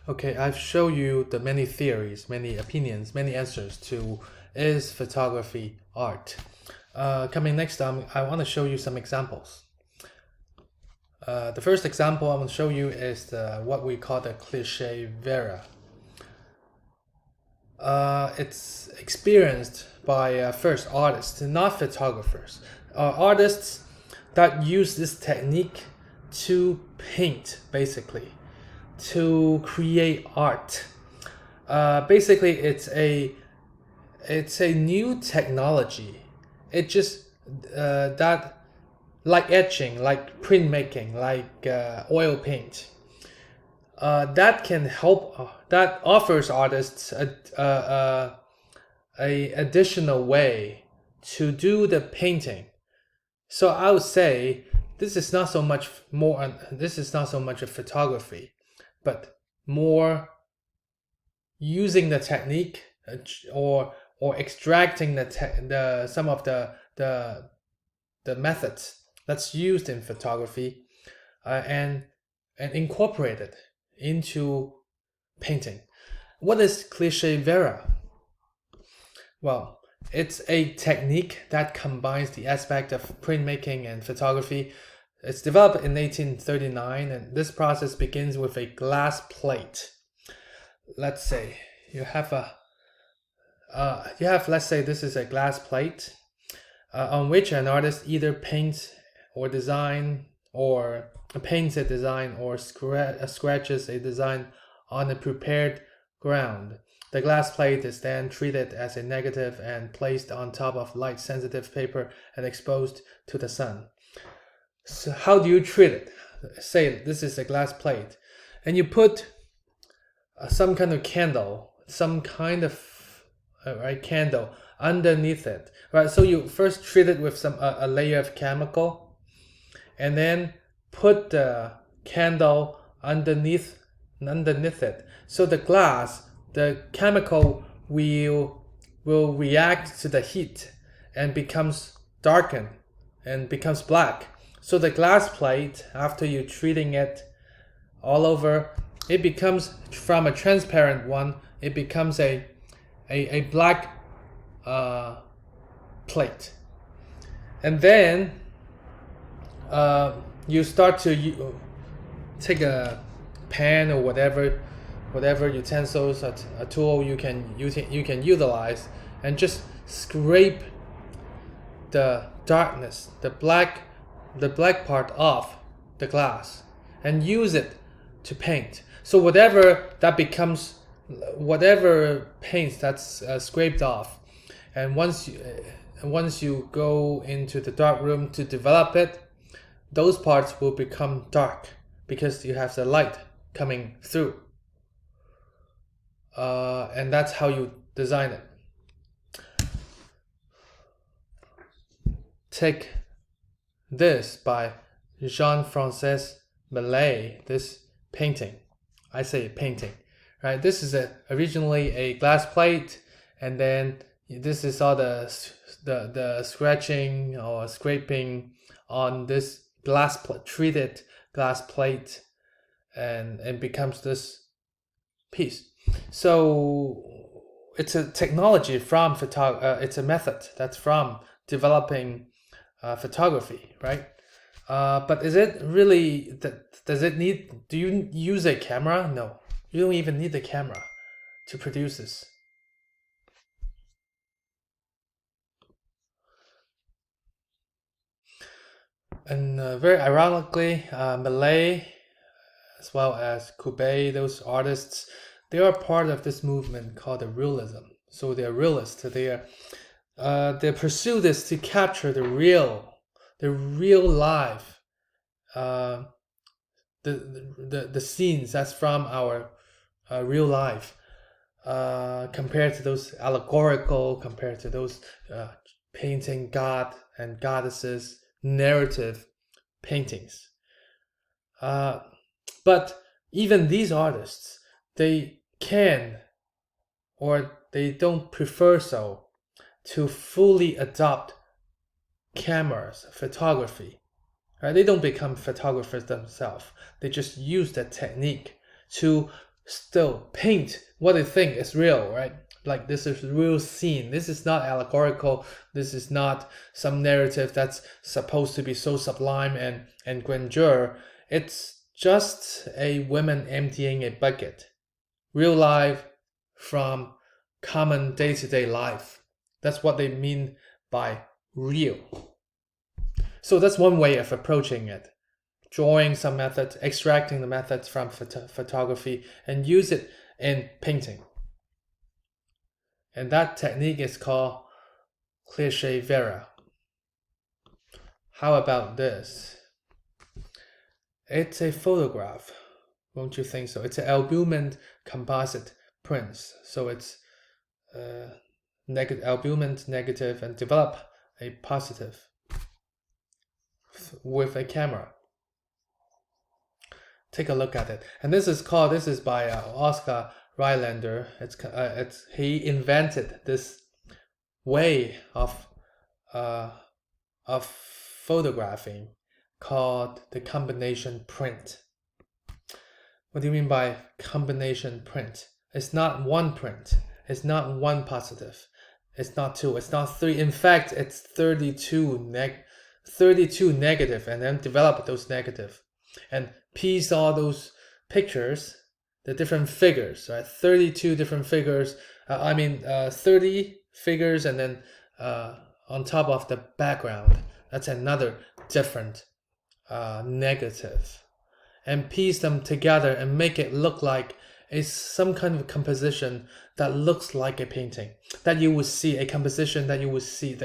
Okay, I've shown you the many theories, many opinions, many answers to is photography art. Coming next time, I want to show you some examples. The first example I want to show you is what we call the cliché vera. It's experienced by first artists, not photographers. Artists that use this technique to paint, basically, to create art. Basically, it's a new technology. It just that like etching, like printmaking, like oil paint. That can help. That offers artists a additional way to do the painting. So I would say this is not so much more. This is not so much a photography, but more using the technique or extracting some of the methods that's used in photography and incorporate it into painting. What is cliché vera? Well, it's a technique that combines the aspect of printmaking and photography. It's developed in 1839, and this process begins with a glass plate. Let's say you have let's say this is a glass plate on which an artist either paints or design or paints a design or scratches a design on a prepared ground. The glass plate is then treated as a negative and placed on top of light-sensitive paper and exposed to the sun. So how do you treat it? Say this is a glass plate, and you put some kind of candle, candle underneath it, right? So you first treat it with a layer of chemical, and then put the candle underneath it. So the chemical will react to the heat and becomes darkened and becomes black. So the glass plate, after you treating it all over, it becomes from a transparent one. It becomes a black plate, and then you start to take a pen or whatever utensils, a tool you can utilize, and just scrape the darkness, the black part off the glass, and use it to paint. So whatever paint that's scraped off, and once you go into the dark room to develop it, those parts will become dark because you have the light coming through. And that's how you design it. Take this by Jean-Francois Millet, this painting. I say painting, right? This is originally a glass plate, and then this is all the scratching or scraping on this treated glass plate, and becomes this piece. So it's a technology from it's a method that's from developing photography, right? But is it really do you use a camera? No, you don't even need a camera to produce this. And very ironically, Millet as well as Courbet, those artists, they are part of this movement called the realism. So they're realists. Their pursuit is to capture the real life, the scenes that's from our real life, compared to those allegorical, compared to those painting god and goddesses narrative paintings. But even these artists, they can, or they don't prefer so, to fully adopt cameras, photography. Right? They don't become photographers themselves. They just use that technique to still paint what they think is real, right? Like this is real scene. This is not allegorical. This is not some narrative that's supposed to be so sublime and grandeur. It's just a woman emptying a bucket. Real life from common day-to-day life. That's what they mean by real. So that's one way of approaching it. Drawing some methods, extracting the methods from photography, and use it in painting. And that technique is called cliché vera. How about this? It's a photograph. Won't you think so? It's an albumin composite prints. So it's albumin negative and develop a positive with a camera. Take a look at it. And this is by Oscar Rylander. He invented this way of photographing called the combination print. What do you mean by combination print? It's not one print. It's not one positive. It's not two. It's not three. In fact, it's 32 negative, and then develop those negative and piece all those pictures, the different figures, right? 32 different figures. 30 figures, and then on top of the background, that's another different negative, and piece them together and make it look like some kind of composition that looks like a painting, that you would see, a composition that you would see,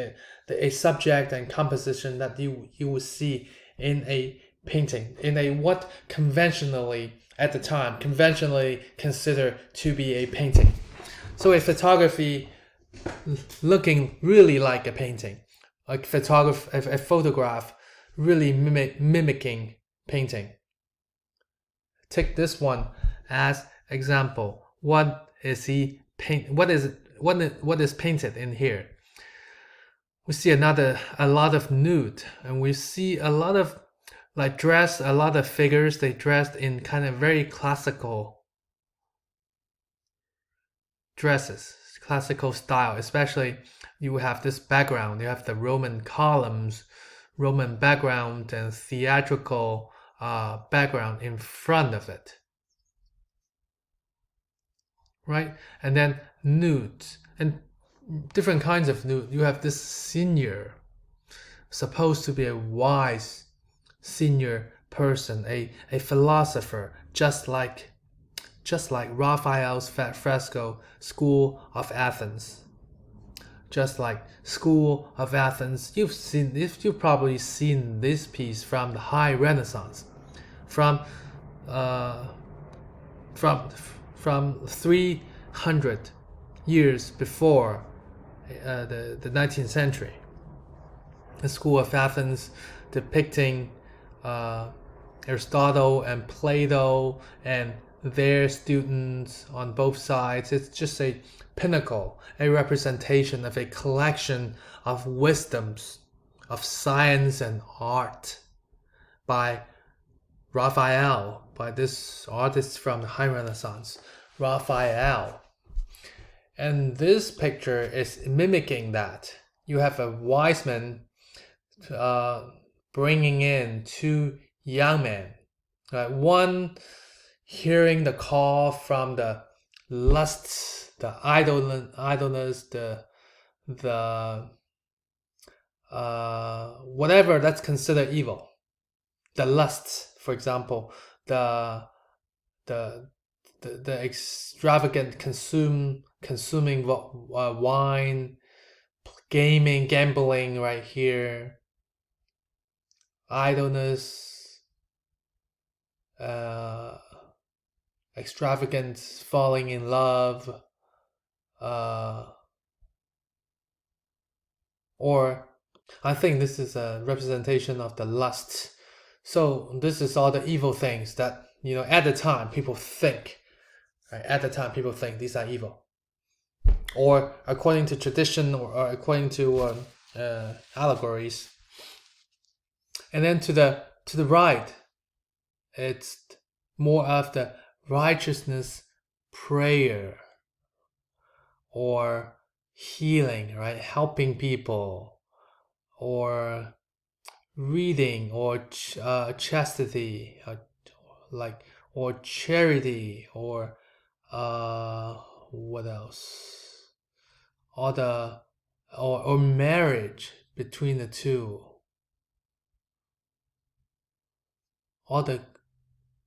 a subject and composition that you would see in a painting, in a what conventionally considered to be a painting. So a photography looking really like a painting, like a photograph really mimicking painting. Take this one as example. What is painted in here? We see a lot of nude, and we see a lot of a lot of figures. They dressed in kind of very classical dresses, classical style. Especially you have this background, you have the Roman columns, Roman background, and theatrical background in front of it, right? And then nudes and different kinds of nude. You have this senior, supposed to be a wise senior person, a philosopher, just like Raphael's fresco School of Athens. Just like School of Athens, you've probably seen this piece from the High Renaissance, from 300 years before the 19th century. The School of Athens depicting Aristotle and Plato and their students on both sides. It's just a pinnacle, a representation of a collection of wisdoms of science and art by Raphael, by this artist from the High Renaissance, Raphael. And this picture is mimicking that. You have a wise man bringing in two young men, right? One hearing the call from the lusts, the idleness, the whatever that's considered evil, the lusts, for example, the extravagant consuming wine, gambling right here, idleness, extravagance, falling in love, or I think this is a representation of the lust. So this is all the evil things that, at the time people think, right? At the time people think these are evil, or according to tradition, or according to allegories. And then to the right, it's more of the righteousness prayer or healing, right? Helping people, or reading, or chastity, like, or charity, or what else? All the or marriage between the two. All the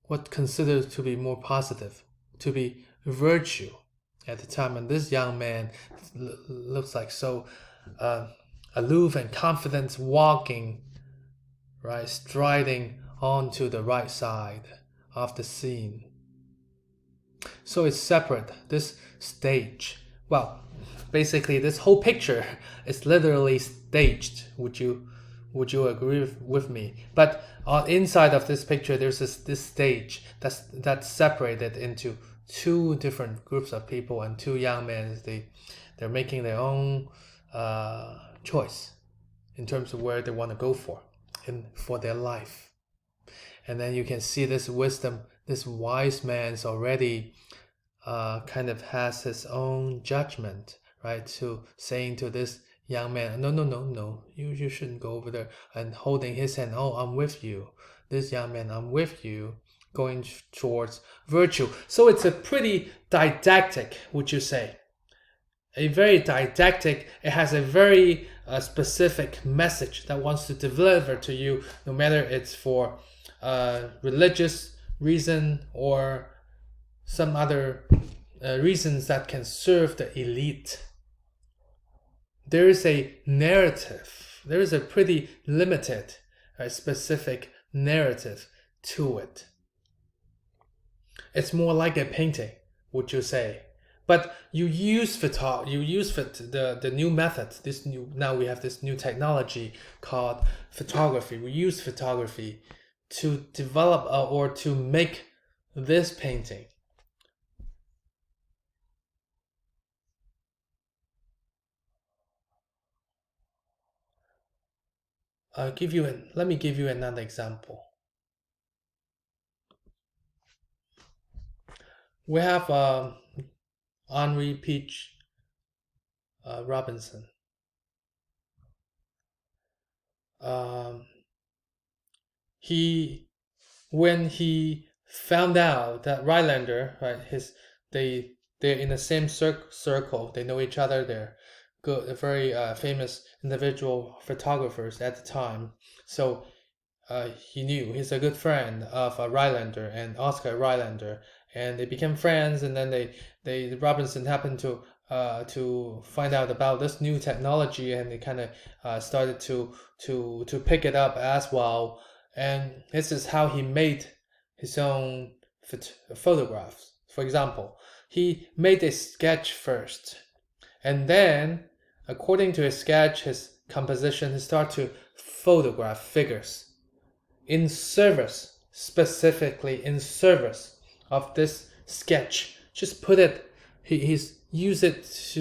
what considered to be more positive, to be virtue at the time. And this young man looks like so uh, aloof and confident, walking, right, striding onto the right side of the scene. So it's separate. This stage, well, basically this whole picture is literally staged. Would you agree with me? But on inside of this picture, there's this stage that's separated into two different groups of people, and two young men. They're making their own choice in terms of where they want to go for their life. And then you can see this wisdom. This wise man's already kind of has his own judgment, right? To saying to this young man, no, you shouldn't go over there, and holding his hand, oh, I'm with you. This young man, I'm with you, going towards virtue. So it's a pretty didactic, would you say? A very didactic, it has a very specific message that wants to deliver to you, no matter it's for religious reason or some other reasons that can serve the elite. There is a narrative. There is a pretty limited, specific narrative to it. It's more like a painting, would you say? But you use the new method. Now we have this new technology called photography. We use photography to develop or to make this painting. Let me give you another example. We have Henry Peach Robinson. When he found out that Rhinelander, right, they're in the same circle. They know each other. They're good, very famous individual photographers at the time. So he knew he's a good friend of Rhinelander and Oscar Rhinelander, and they became friends. And then Robinson happened to find out about this new technology, and they kind of started to pick it up as well. And this is how he made his own photographs. For example, he made a sketch first, and then, according to his sketch, his composition, he started to photograph figures in service, specifically in service of this sketch. Just put it. He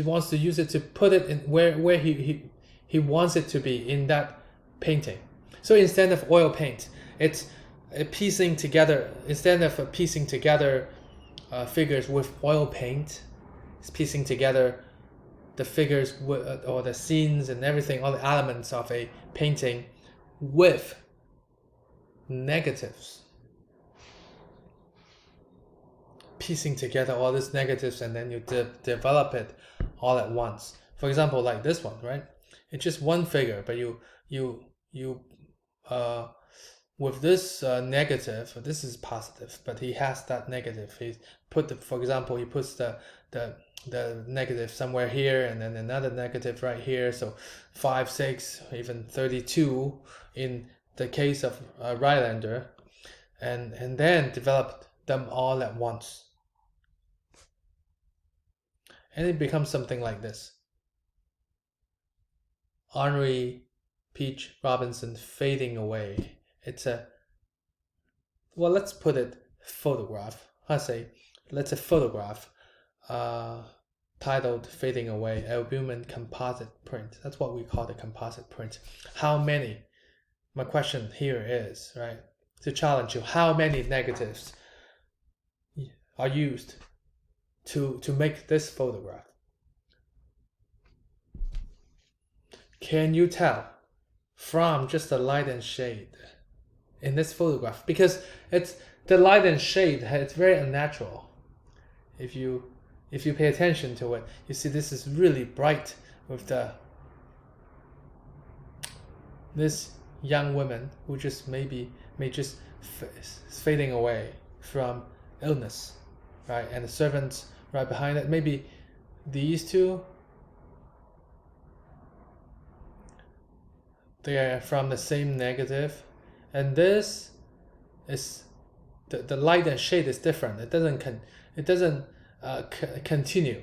wants to use it to put it in where he wants it to be in that painting. So instead of oil paint, it's piecing together. Instead of piecing together figures with oil paint, it's piecing together the figures or the scenes and everything, all the elements of a painting with negatives. Piecing together all these negatives, and then you develop it all at once. For example, like this one, right? It's just one figure, but you with this negative, this is positive, but he has that negative. For example, he puts the negative somewhere here, and then another negative right here. So 5, 6, even 32 in the case of Rhinelander, and then developed them all at once. And it becomes something like this. Henry Peach Robinson fading away. It's let's put it photograph. Let's a photograph titled Fading Away, albumin composite print. That's what we call the composite print. How many? My question here is, right, to challenge you, how many negatives are used to make this photograph. Can you tell from just the light and shade in this photograph? Because it's the light and shade, it's very unnatural. If you pay attention to it, you see this is really bright with this young woman who just may just fading away from illness, right? And the servants right behind it, maybe these two, they are from the same negative, and this is the light and shade is different. It doesn't continue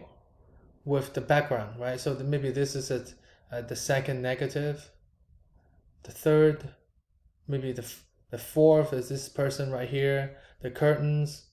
with the background, right? So maybe this is the second negative, the third, maybe the fourth is this person right here, the curtains,